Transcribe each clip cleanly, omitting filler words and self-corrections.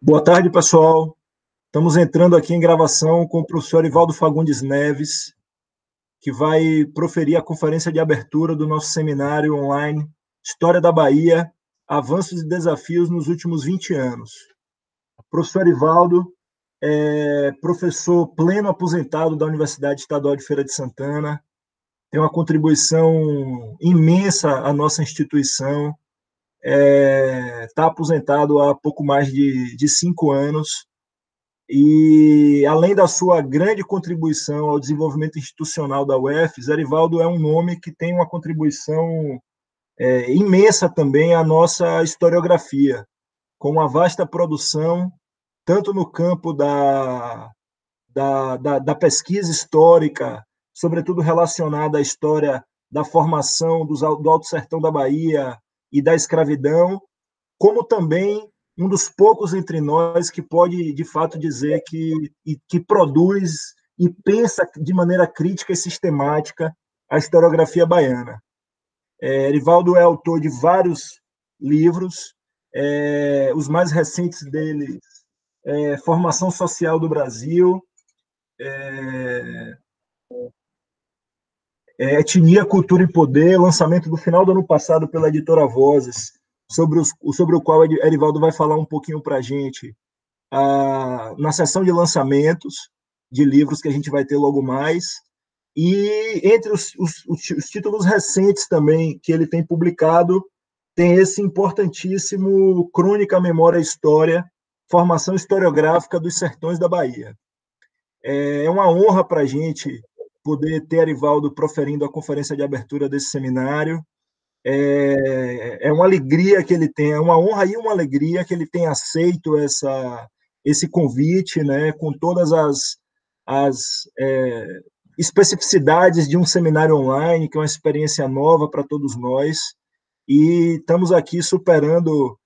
Boa tarde, pessoal. Estamos entrando aqui em gravação com o professor Ivaldo Fagundes Neves, que vai proferir a conferência de abertura do nosso seminário online História da Bahia, Avanços e Desafios nos Últimos 20 Anos. O professor Ivaldo é professor pleno aposentado da Universidade Estadual de Feira de Santana, tem uma contribuição imensa à nossa instituição, está aposentado há pouco mais de 5 anos, e, além da sua grande contribuição ao desenvolvimento institucional da UF, Zerivaldo é um nome que tem uma contribuição imensa também à nossa historiografia, com uma vasta produção, tanto no campo da pesquisa histórica, sobretudo relacionada à história da formação do Alto Sertão da Bahia e da escravidão, como também um dos poucos entre nós que pode, de fato, dizer que produz e pensa de maneira crítica e sistemática a historiografia baiana. Erivaldo é autor de vários livros, os mais recentes deles, Formação Social do Brasil, Etnia, Cultura e Poder, lançamento do final do ano passado pela editora Vozes, sobre o qual Erivaldo vai falar um pouquinho para a gente na sessão de lançamentos de livros que a gente vai ter logo mais. E entre os títulos recentes também que ele tem publicado, tem esse importantíssimo Crônica, Memória e História, Formação Historiográfica dos Sertões da Bahia. É uma honra para a gente poder ter Arivaldo proferindo a conferência de abertura desse seminário. É uma alegria que ele tenha, uma honra e uma alegria que ele tenha aceito esse convite, né, com todas as especificidades de um seminário online, que é uma experiência nova para todos nós, e estamos aqui superando,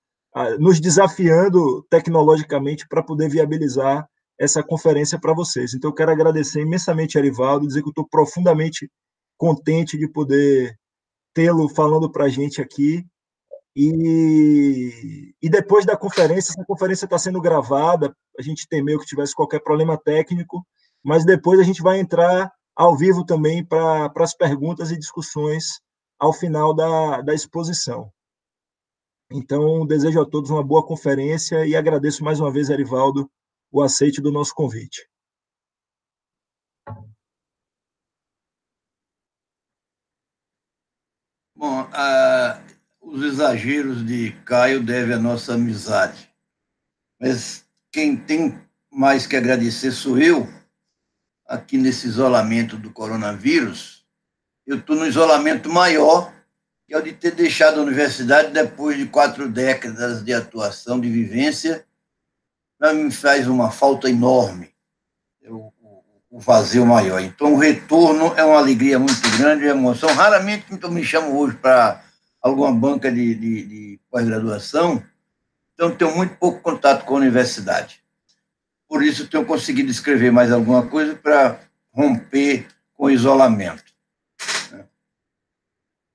nos desafiando tecnologicamente para poder viabilizar essa conferência para vocês. Então, eu quero agradecer imensamente a Arivaldo, dizer que eu estou profundamente contente de poder tê-lo falando para a gente aqui. E depois da conferência, essa conferência está sendo gravada, a gente temeu que tivesse qualquer problema técnico, mas depois a gente vai entrar ao vivo também para as perguntas e discussões ao final da exposição. Então, desejo a todos uma boa conferência e agradeço mais uma vez, Arivaldo, o aceite do nosso convite. Bom, os exageros de Caio devem à nossa amizade, mas quem tem mais que agradecer sou eu, aqui nesse isolamento do coronavírus. Eu estou no isolamento maior, que é o de ter deixado a universidade depois de 4 décadas de atuação, de vivência. Me faz uma falta enorme, o vazio maior. Então, o retorno é uma alegria muito grande, emoção. Raramente então, me chamam hoje para alguma banca de pós-graduação, então tenho muito pouco contato com a universidade. Por isso, tenho conseguido escrever mais alguma coisa para romper com o isolamento.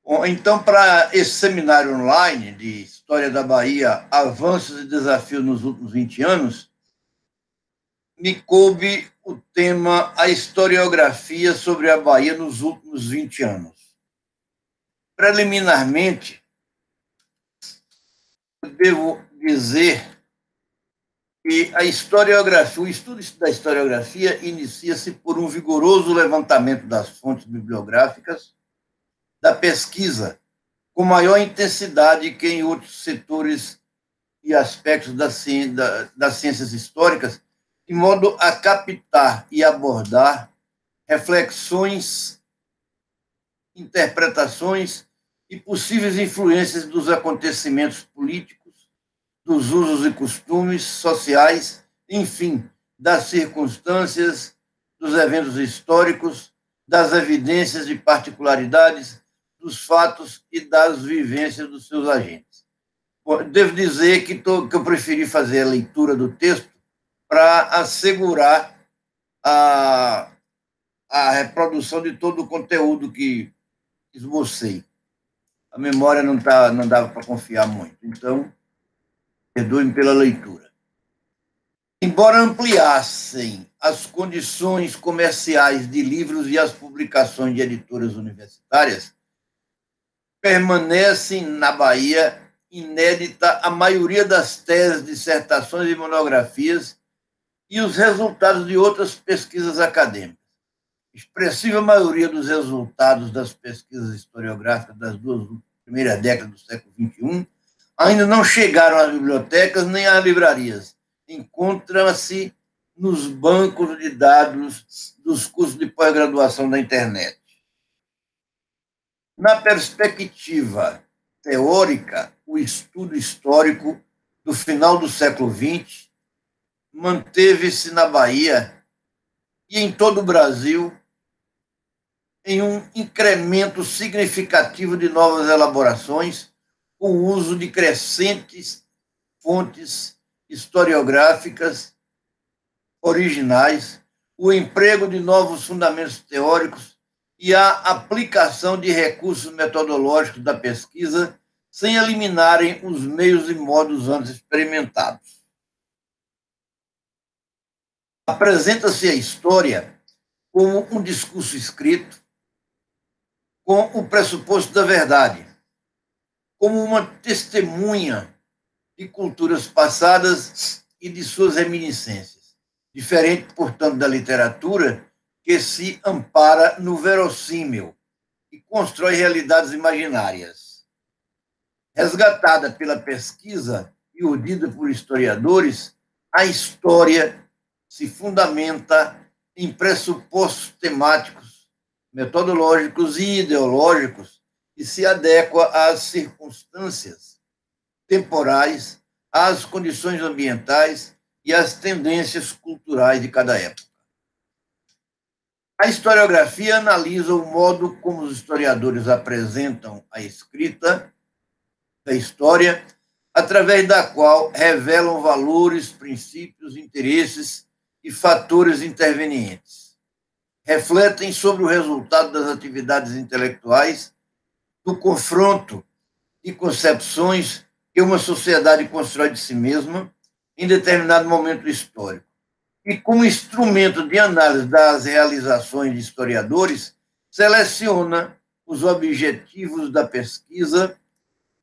Bom, então, para esse seminário online de História da Bahia, Avanços e Desafios nos Últimos 20 Anos, me coube o tema A Historiografia sobre a Bahia nos Últimos 20 Anos. Preliminarmente, eu devo dizer que a historiografia, o estudo da historiografia inicia-se por um vigoroso levantamento das fontes bibliográficas, da pesquisa, com maior intensidade que em outros setores e aspectos das ciências históricas, de modo a captar e abordar reflexões, interpretações e possíveis influências dos acontecimentos políticos, dos usos e costumes sociais, enfim, das circunstâncias, dos eventos históricos, das evidências de particularidades, dos fatos e das vivências dos seus agentes. Devo dizer que eu preferi fazer a leitura do texto para assegurar a reprodução de todo o conteúdo que esbocei. A memória não dava para confiar muito, então, perdoe-me pela leitura. embora ampliassem as condições comerciais de livros e as publicações de editoras universitárias, permanecem na Bahia inédita a maioria das teses, dissertações e monografias e os resultados de outras pesquisas acadêmicas. Expressiva maioria dos resultados das pesquisas historiográficas das duas primeiras décadas do século XXI ainda não chegaram às bibliotecas nem às livrarias. Encontram-se nos bancos de dados dos cursos de pós-graduação da internet. Na perspectiva teórica, o estudo histórico do final do século XX manteve-se na Bahia e em todo o Brasil em um incremento significativo de novas elaborações, com o uso de crescentes fontes historiográficas originais, o emprego de novos fundamentos teóricos e a aplicação de recursos metodológicos da pesquisa sem eliminarem os meios e modos antes experimentados. Apresenta-se a história como um discurso escrito com o pressuposto da verdade, como uma testemunha de culturas passadas e de suas reminiscências, diferente, portanto, da literatura, que se ampara no verossímil e constrói realidades imaginárias. Resgatada pela pesquisa e urdida por historiadores, a história se fundamenta em pressupostos temáticos, metodológicos e ideológicos e se adequa às circunstâncias temporais, às condições ambientais e às tendências culturais de cada época. A historiografia analisa o modo como os historiadores apresentam a escrita da história, através da qual revelam valores, princípios, interesses e fatores intervenientes. Refletem sobre o resultado das atividades intelectuais, do confronto de concepções que uma sociedade constrói de si mesma em determinado momento histórico. E, como instrumento de análise das realizações de historiadores, seleciona os objetivos da pesquisa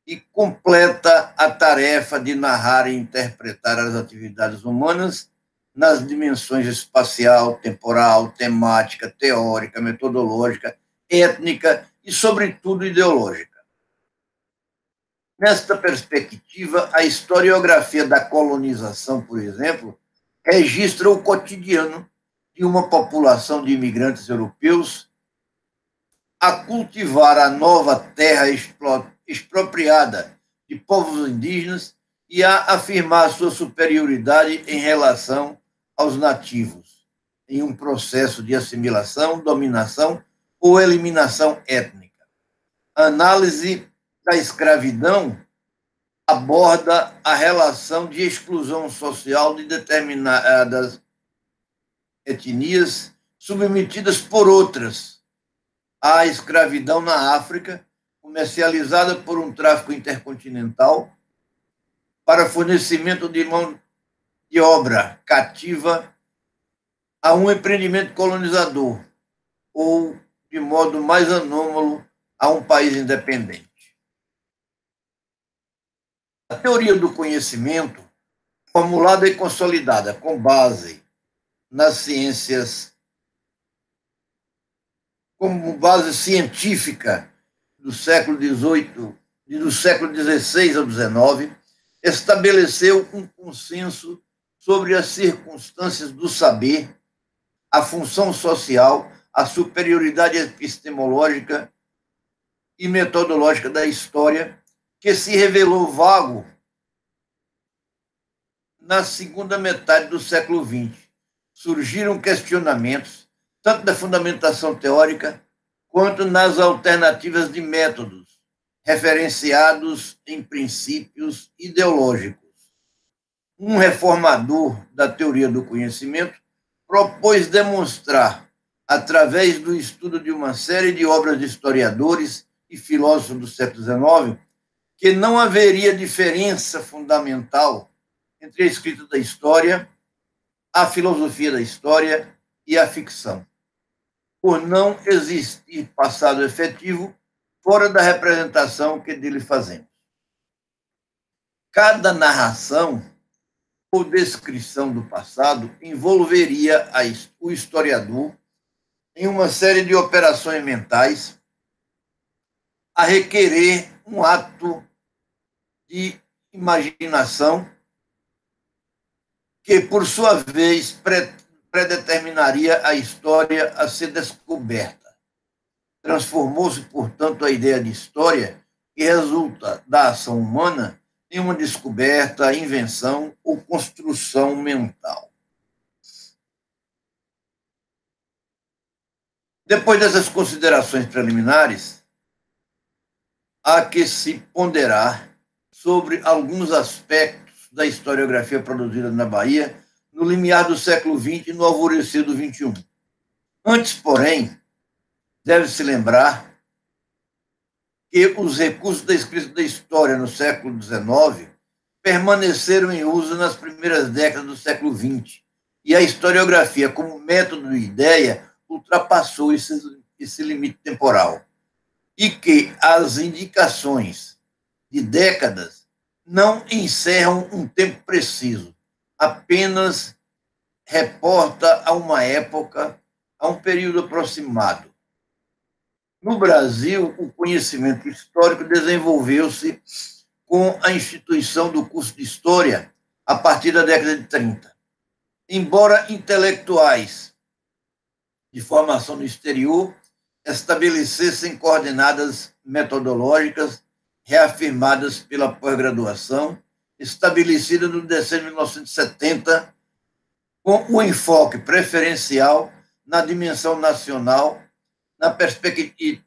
e completa a tarefa de narrar e interpretar as atividades humanas nas dimensões espacial, temporal, temática, teórica, metodológica, étnica e, sobretudo, ideológica. Nesta perspectiva, a historiografia da colonização, por exemplo, registra o cotidiano de uma população de imigrantes europeus a cultivar a nova terra expropriada de povos indígenas e a afirmar sua superioridade em relação aos nativos, em um processo de assimilação, dominação ou eliminação étnica. A análise da escravidão aborda a relação de exclusão social de determinadas etnias submetidas por outras à escravidão na África, comercializada por um tráfico intercontinental para fornecimento de mão de obra cativa a um empreendimento colonizador ou, de modo mais anômalo, a um país independente. A teoria do conhecimento, formulada e consolidada com base nas ciências, como base científica do século XVIII e do século XVI ao XIX, estabeleceu um consenso sobre as circunstâncias do saber, a função social, a superioridade epistemológica e metodológica da história, que se revelou vago na segunda metade do século XX. Surgiram questionamentos, tanto da fundamentação teórica, quanto nas alternativas de métodos, referenciados em princípios ideológicos. Um reformador da teoria do conhecimento propôs demonstrar, através do estudo de uma série de obras de historiadores e filósofos do século XIX, que não haveria diferença fundamental entre a escrita da história a filosofia da história e a ficção, por não existir passado efetivo fora da representação que dele fazemos. Cada narração ou descrição do passado envolveria o historiador em uma série de operações mentais a requerer um ato de imaginação que, por sua vez, predeterminaria a história a ser descoberta. Transformou-se, portanto, a ideia de história, que resulta da ação humana, em uma descoberta, invenção ou construção mental. Depois dessas considerações preliminares, há que se ponderar sobre alguns aspectos da historiografia produzida na Bahia no limiar do século XX e no alvorecer do XXI. Antes, porém, deve-se lembrar que os recursos da escrita da história no século XIX permaneceram em uso nas primeiras décadas do século XX, e a historiografia, como método e ideia, ultrapassou esse limite temporal, e que as indicações de décadas não encerram um tempo preciso, apenas reporta a uma época, a um período aproximado. No Brasil, o conhecimento histórico desenvolveu-se com a instituição do curso de História a partir da década de 30. Embora intelectuais de formação no exterior estabelecessem coordenadas metodológicas reafirmadas pela pós-graduação, estabelecida no decênio de 1970, com o enfoque preferencial na dimensão nacional, na perspectiva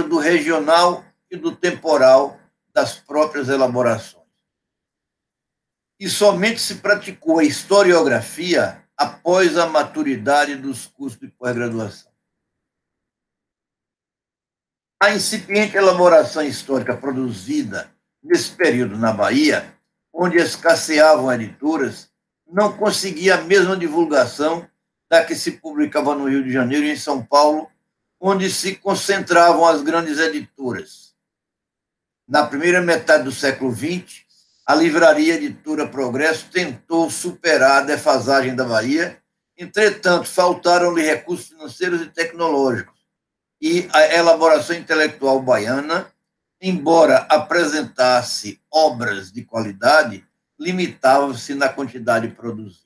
do regional e do temporal das próprias elaborações. E somente se praticou a historiografia após a maturidade dos cursos de pós-graduação. A incipiente elaboração histórica produzida nesse período na Bahia, onde escasseavam editoras, não conseguia a mesma divulgação da que se publicava no Rio de Janeiro e em São Paulo, onde se concentravam as grandes editoras. Na primeira metade do século XX, a livraria Editora Progresso tentou superar a defasagem da Bahia, entretanto, faltaram-lhe recursos financeiros e tecnológicos, e a elaboração intelectual baiana, embora apresentasse obras de qualidade, limitava-se na quantidade produzida.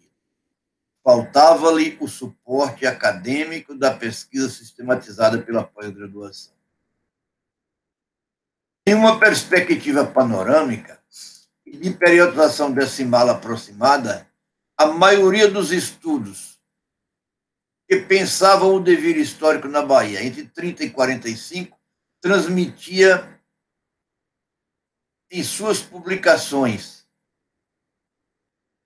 Faltava-lhe o suporte acadêmico da pesquisa sistematizada pela pós-graduação. Em uma perspectiva panorâmica e de periodização decimal aproximada, a maioria dos estudos que pensavam o devir histórico na Bahia entre 30 e 45 transmitia em suas publicações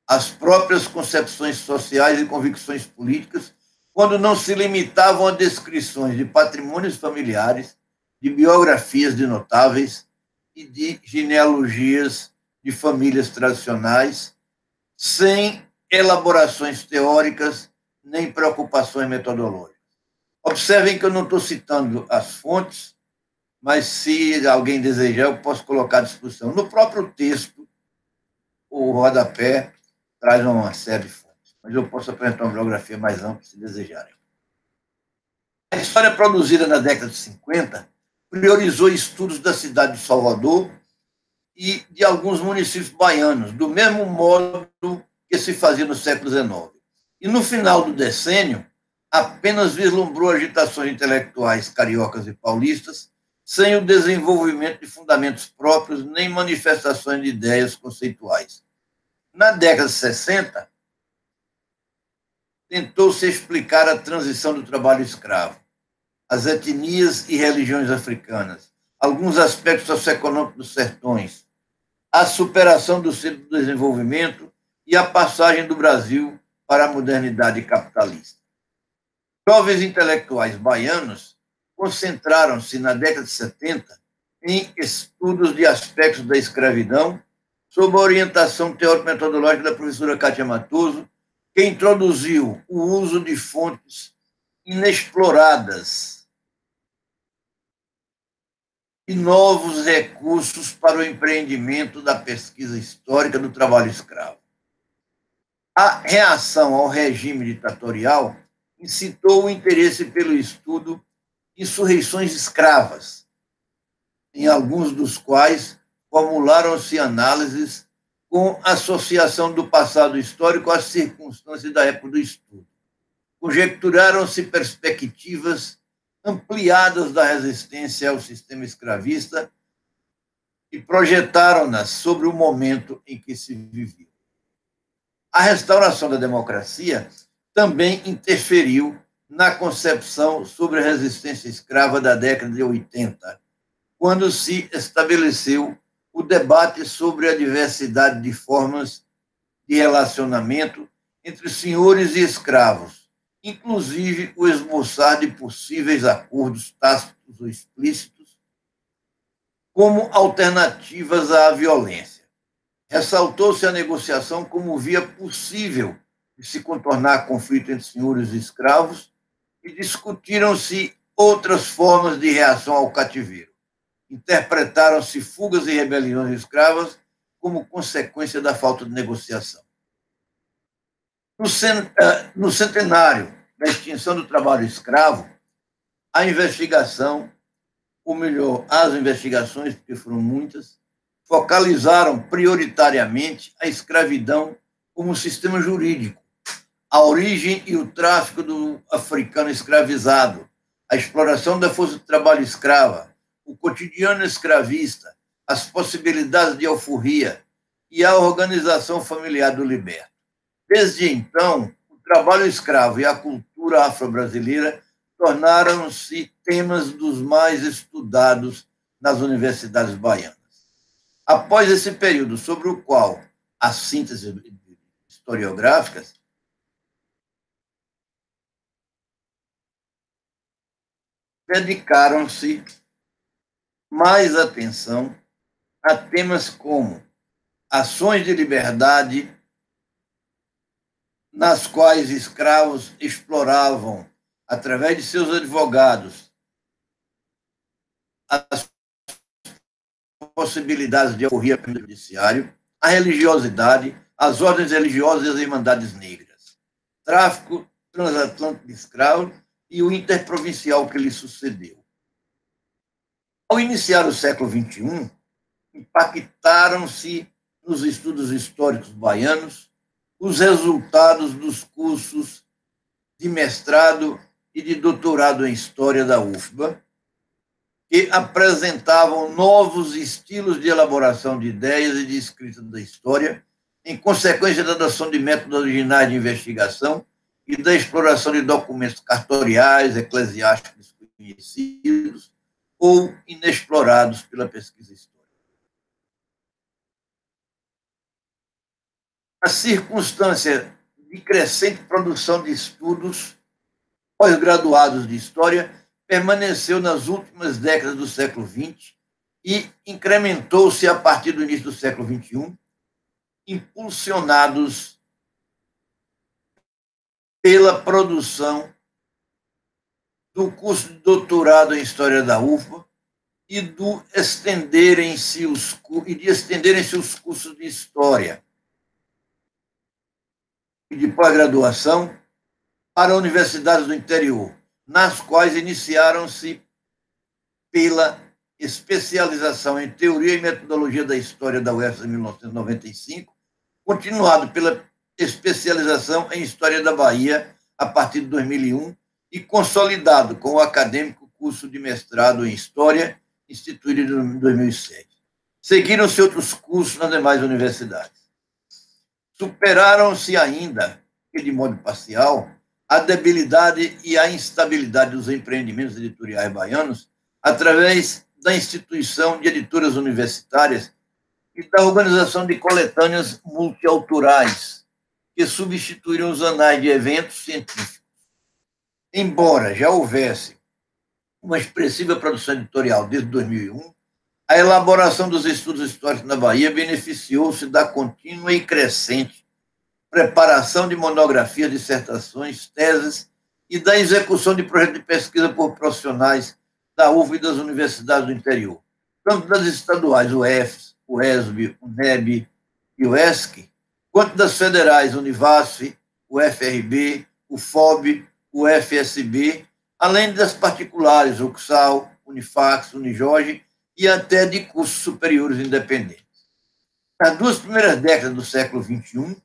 as próprias concepções sociais e convicções políticas, quando não se limitavam a descrições de patrimônios familiares, de biografias de notáveis e de genealogias de famílias tradicionais, sem elaborações teóricas nem preocupações metodológicas. Observem que eu não estou citando as fontes, mas se alguém desejar, eu posso colocar à disposição. No próprio texto, o rodapé traz uma série de fontes, mas eu posso apresentar uma bibliografia mais ampla, se desejarem. A história produzida na década de 50 priorizou estudos da cidade de Salvador e de alguns municípios baianos, do mesmo modo que se fazia no século XIX. E no final do decênio, apenas vislumbrou agitações intelectuais cariocas e paulistas, sem o desenvolvimento de fundamentos próprios nem manifestações de ideias conceituais. Na década de 60, tentou-se explicar a transição do trabalho escravo, as etnias e religiões africanas, alguns aspectos socioeconômicos dos sertões, a superação do ciclo do desenvolvimento e a passagem do Brasil para a modernidade capitalista. Jovens intelectuais baianos concentraram-se na década de 70 em estudos de aspectos da escravidão, sob a orientação teórico-metodológica da professora Cátia Matoso, que introduziu o uso de fontes inexploradas e novos recursos para o empreendimento da pesquisa histórica do trabalho escravo. A reação ao regime ditatorial incitou o interesse pelo estudo de insurreições escravas, em alguns dos quais formularam-se análises com associação do passado histórico às circunstâncias da época do estudo. Conjecturaram-se perspectivas ampliadas da resistência ao sistema escravista e projetaram-nas sobre o momento em que se vivia. A restauração da democracia também interferiu na concepção sobre a resistência escrava da década de 80, quando se estabeleceu o debate sobre a diversidade de formas de relacionamento entre senhores e escravos, inclusive o esboçar de possíveis acordos tácitos ou explícitos como alternativas à violência. Ressaltou-se a negociação como via possível de se contornar conflito entre senhores e escravos e discutiram-se outras formas de reação ao cativeiro. Interpretaram-se fugas e rebeliões escravas como consequência da falta de negociação. No centenário da extinção do trabalho escravo, a investigação, ou melhor, as investigações, porque foram muitas, focalizaram prioritariamente a escravidão como sistema jurídico, a origem e o tráfico do africano escravizado, a exploração da força de trabalho escrava, o cotidiano escravista, as possibilidades de alforria e a organização familiar do liberto. Desde então, o trabalho escravo e a cultura afro-brasileira tornaram-se temas dos mais estudados nas universidades baianas. Após esse período, sobre o qual as sínteses historiográficas dedicaram-se mais atenção a temas como ações de liberdade, nas quais escravos exploravam, através de seus advogados, as possibilidades de alforria no judiciário, a religiosidade, as ordens religiosas e as irmandades negras, tráfico transatlântico de escravos e o interprovincial que lhe sucedeu. Ao iniciar o século XXI, impactaram-se nos estudos históricos baianos os resultados dos cursos de mestrado e de doutorado em História da UFBA, que apresentavam novos estilos de elaboração de ideias e de escrita da história, em consequência da adoção de métodos originais de investigação e da exploração de documentos cartoriais, eclesiásticos desconhecidos ou inexplorados pela pesquisa histórica. A circunstância de crescente produção de estudos pós-graduados de história permaneceu nas últimas décadas do século XX e incrementou-se a partir do início do século XXI, impulsionados pela produção do curso de doutorado em História da UFBA e de estenderem-se os cursos de História e de pós-graduação para universidades do interior, nas quais iniciaram-se pela especialização em Teoria e Metodologia da História da UFRGS em 1995, continuado pela especialização em História da Bahia a partir de 2001 e consolidado com o acadêmico curso de mestrado em História, instituído em 2007. Seguiram-se outros cursos nas demais universidades. Superaram-se ainda, e de modo parcial, a debilidade e a instabilidade dos empreendimentos editoriais baianos através da instituição de editoras universitárias e da organização de coletâneas multiautorais, que substituíram os anais de eventos científicos. Embora já houvesse uma expressiva produção editorial desde 2001, a elaboração dos estudos históricos na Bahia beneficiou-se da contínua e crescente preparação de monografias, dissertações, teses e da execução de projetos de pesquisa por profissionais da UF e das universidades do interior, tanto das estaduais, o EFES, o ESB, o NEB e o ESC, quanto das federais, Univasf, o FRB, o FOB, o FSB, além das particulares, o UCSAL, Unifax, Unijorge e até de cursos superiores independentes. Nas duas primeiras décadas do século XXI,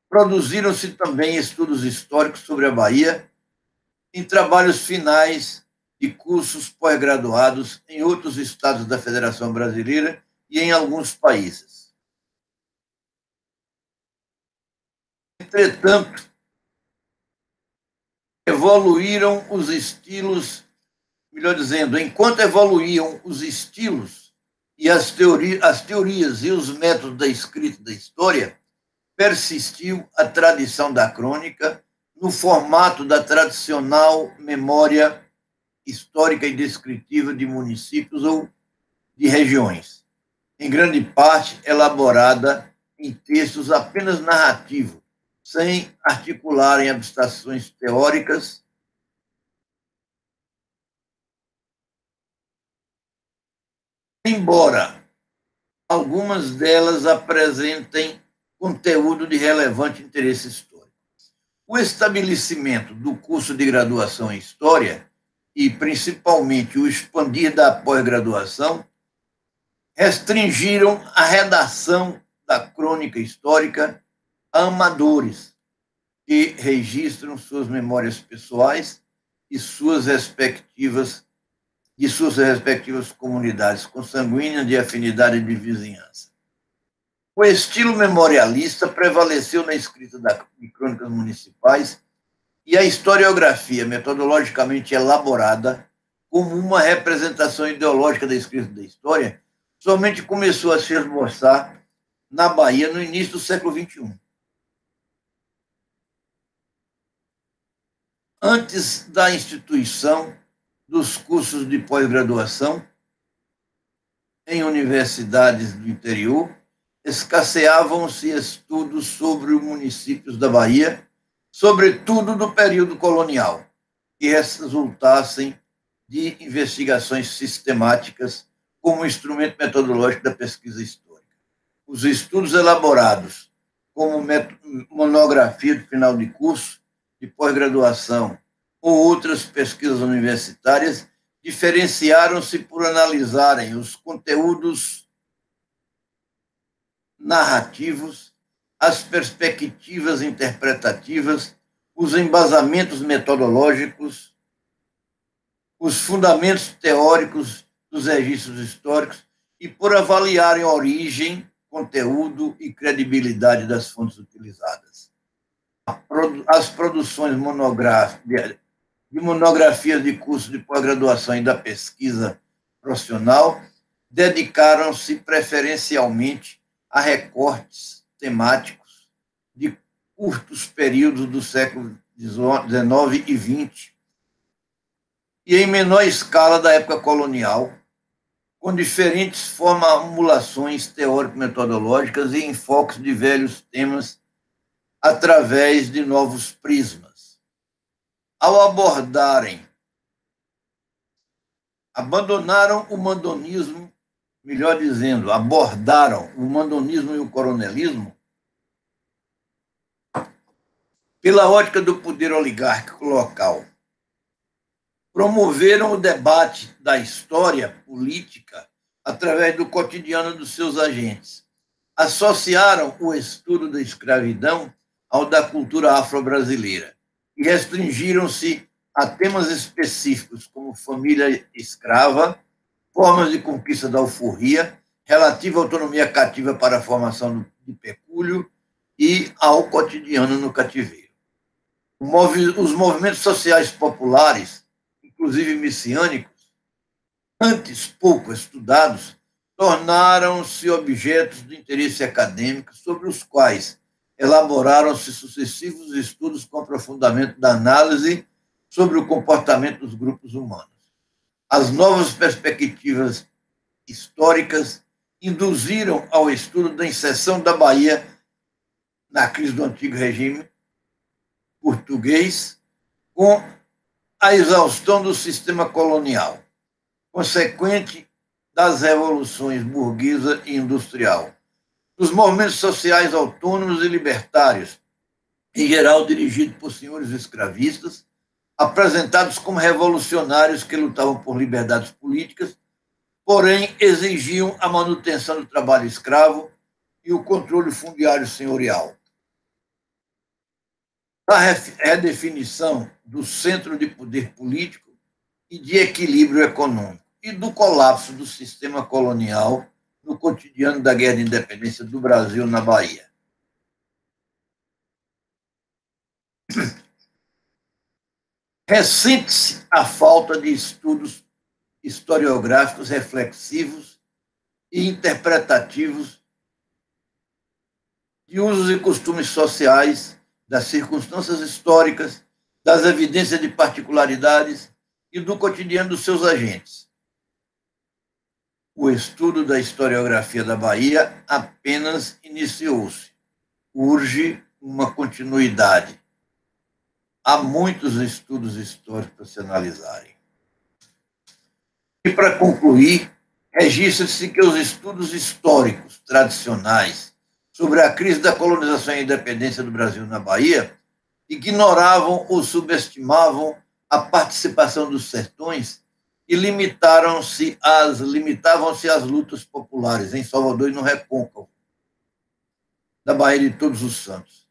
produziram-se também estudos históricos sobre a Bahia em trabalhos finais de cursos pós-graduados em outros estados da Federação Brasileira e em alguns países. Entretanto, evoluíram os estilos, melhor dizendo, enquanto evoluíam os estilos e as teorias e os métodos da escrita da história, persistiu a tradição da crônica no formato da tradicional memória histórica e descritiva de municípios ou de regiões, em grande parte elaborada em textos apenas narrativos, sem articular em abstrações teóricas, embora algumas delas apresentem conteúdo de relevante interesse histórico. O estabelecimento do curso de graduação em História e, principalmente, o expandir da pós-graduação restringiram a redação da crônica histórica a amadores que registram suas memórias pessoais e suas respectivas comunidades consanguíneas de afinidade e de vizinhança. O estilo memorialista prevaleceu na escrita de crônicas municipais e a historiografia metodologicamente elaborada como uma representação ideológica da escrita da história somente começou a se esboçar na Bahia no início do século XXI. Antes da instituição dos cursos de pós-graduação em universidades do interior, escasseavam-se estudos sobre os municípios da Bahia, sobretudo do período colonial, que resultassem de investigações sistemáticas como instrumento metodológico da pesquisa histórica. Os estudos elaborados como monografia de final de curso, de pós-graduação ou outras pesquisas universitárias diferenciaram-se por analisarem os conteúdos narrativos, as perspectivas interpretativas, os embasamentos metodológicos, os fundamentos teóricos dos registros históricos e por avaliarem a origem, conteúdo e credibilidade das fontes utilizadas. As produções de monografias de curso de pós-graduação e da pesquisa profissional dedicaram-se preferencialmente a recortes temáticos de curtos períodos do século XIX e XX, e em menor escala da época colonial, com diferentes formulações teórico-metodológicas e enfoques de velhos temas através de novos prismas. Ao abandonaram o mandonismo, melhor dizendo, abordaram o mandonismo e o coronelismo pela ótica do poder oligárquico local. Promoveram o debate da história política através do cotidiano dos seus agentes. Associaram o estudo da escravidão ao da cultura afro-brasileira e restringiram-se a temas específicos como família escrava, formas de conquista da alforria, relativa à autonomia cativa para a formação de pecúlio e ao cotidiano no cativeiro. Os movimentos sociais populares, inclusive messiânicos, antes pouco estudados, tornaram-se objetos de interesse acadêmico sobre os quais elaboraram-se sucessivos estudos com aprofundamento da análise sobre o comportamento dos grupos humanos. As novas perspectivas históricas induziram ao estudo da inserção da Bahia na crise do antigo regime português, com a exaustão do sistema colonial, consequente das revoluções burguesa e industrial, dos movimentos sociais autônomos e libertários, em geral dirigidos por senhores escravistas, apresentados como revolucionários que lutavam por liberdades políticas, porém exigiam a manutenção do trabalho escravo e o controle fundiário senhorial. A redefinição do centro de poder político e de equilíbrio econômico e do colapso do sistema colonial no cotidiano da Guerra de Independência do Brasil na Bahia. Ressente-se a falta de estudos historiográficos reflexivos e interpretativos de usos e costumes sociais, das circunstâncias históricas, das evidências de particularidades e do cotidiano dos seus agentes. O estudo da historiografia da Bahia apenas iniciou-se. Urge uma continuidade. Há muitos estudos históricos para se analisarem. E, para concluir, registra-se que os estudos históricos tradicionais sobre a crise da colonização e independência do Brasil na Bahia ignoravam ou subestimavam a participação dos sertões e limitavam-se às lutas populares em Salvador e no Recôncavo, da Bahia de Todos os Santos,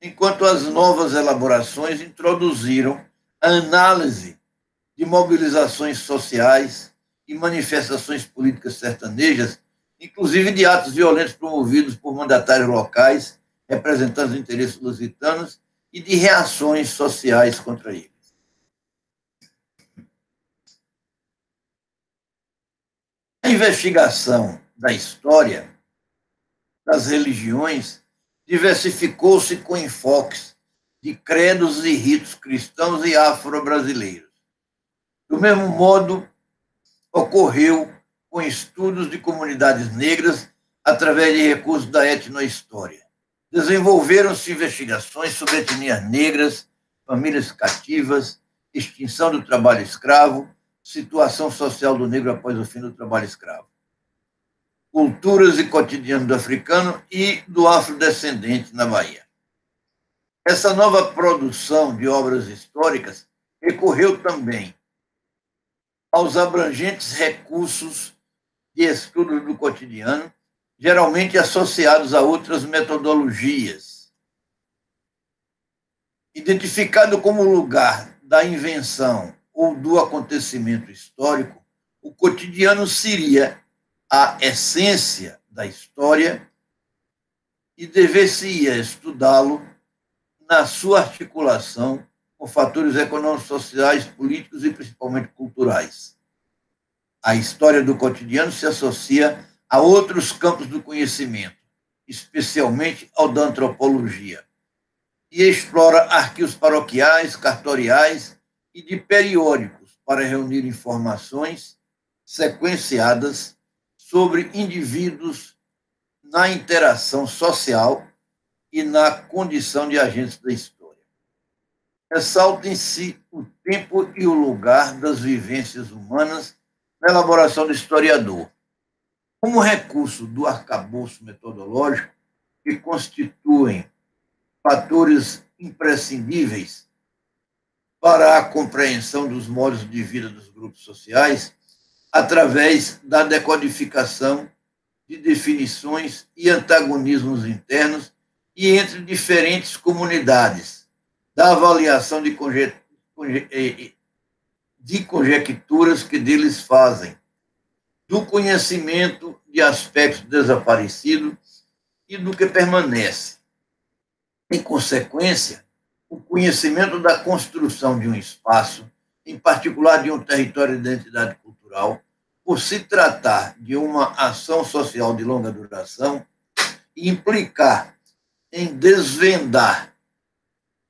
enquanto as novas elaborações introduziram a análise de mobilizações sociais e manifestações políticas sertanejas, inclusive de atos violentos promovidos por mandatários locais, representantes de interesses lusitanos, e de reações sociais contra eles. A investigação da história das religiões diversificou-se com enfoques de credos e ritos cristãos e afro-brasileiros. Do mesmo modo, ocorreu com estudos de comunidades negras através de recursos da etnohistória. Desenvolveram-se investigações sobre etnias negras, famílias cativas, extinção do trabalho escravo, situação social do negro após o fim do trabalho escravo, culturas e cotidiano do africano e do afrodescendente na Bahia. Essa nova produção de obras históricas recorreu também aos abrangentes recursos de estudos do cotidiano, geralmente associados a outras metodologias. Identificado como lugar da invenção ou do acontecimento histórico, o cotidiano seria a essência da história e dever-se-ia estudá-lo na sua articulação com fatores econômicos, sociais, políticos e principalmente culturais. A história do cotidiano se associa a outros campos do conhecimento, especialmente ao da antropologia, e explora arquivos paroquiais, cartoriais e de periódicos para reunir informações sequenciadas sobre indivíduos na interação social e na condição de agentes da história. Ressaltem-se o tempo e o lugar das vivências humanas na elaboração do historiador, como recurso do arcabouço metodológico que constituem fatores imprescindíveis para a compreensão dos modos de vida dos grupos sociais, através da decodificação de definições e antagonismos internos e entre diferentes comunidades, da avaliação de conjecturas que deles fazem, do conhecimento de aspectos desaparecidos e do que permanece. Em consequência, o conhecimento da construção de um espaço, em particular de um território de identidade cultural, por se tratar de uma ação social de longa duração, e implicar em desvendar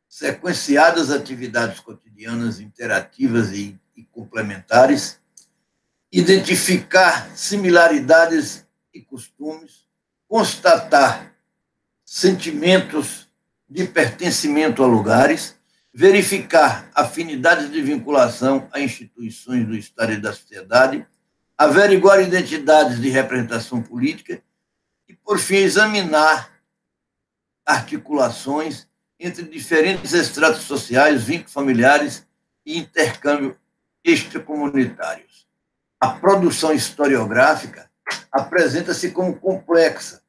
sequenciadas atividades cotidianas interativas e complementares, identificar similaridades e costumes, constatar sentimentos de pertencimento a lugares, verificar afinidades de vinculação a instituições do Estado e da sociedade, averiguar identidades de representação política e, por fim, examinar articulações entre diferentes estratos sociais, vínculos familiares e intercâmbio extracomunitários. A produção historiográfica apresenta-se como complexa,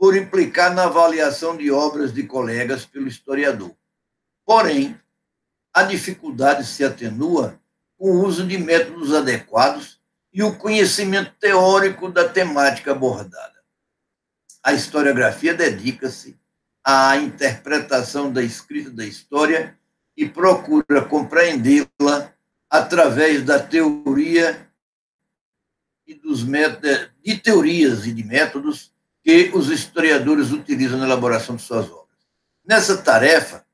por implicar na avaliação de obras de colegas pelo historiador. Porém, a dificuldade se atenua com o uso de métodos adequados e o conhecimento teórico da temática abordada. A historiografia dedica-se à interpretação da escrita da história e procura compreendê-la através da teoria e de teorias e de métodos que os historiadores utilizam na elaboração de suas obras. Nessa tarefa,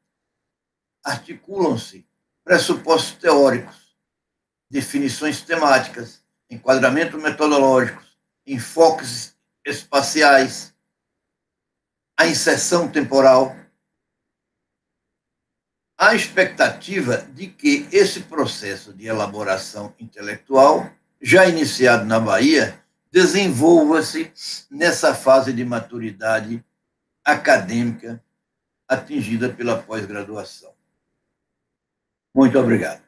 articulam-se pressupostos teóricos, definições temáticas, enquadramentos metodológicos, enfoques espaciais, a inserção temporal. Há expectativa de que esse processo de elaboração intelectual, já iniciado na Bahia, desenvolva-se nessa fase de maturidade acadêmica atingida pela pós-graduação. Muito obrigado.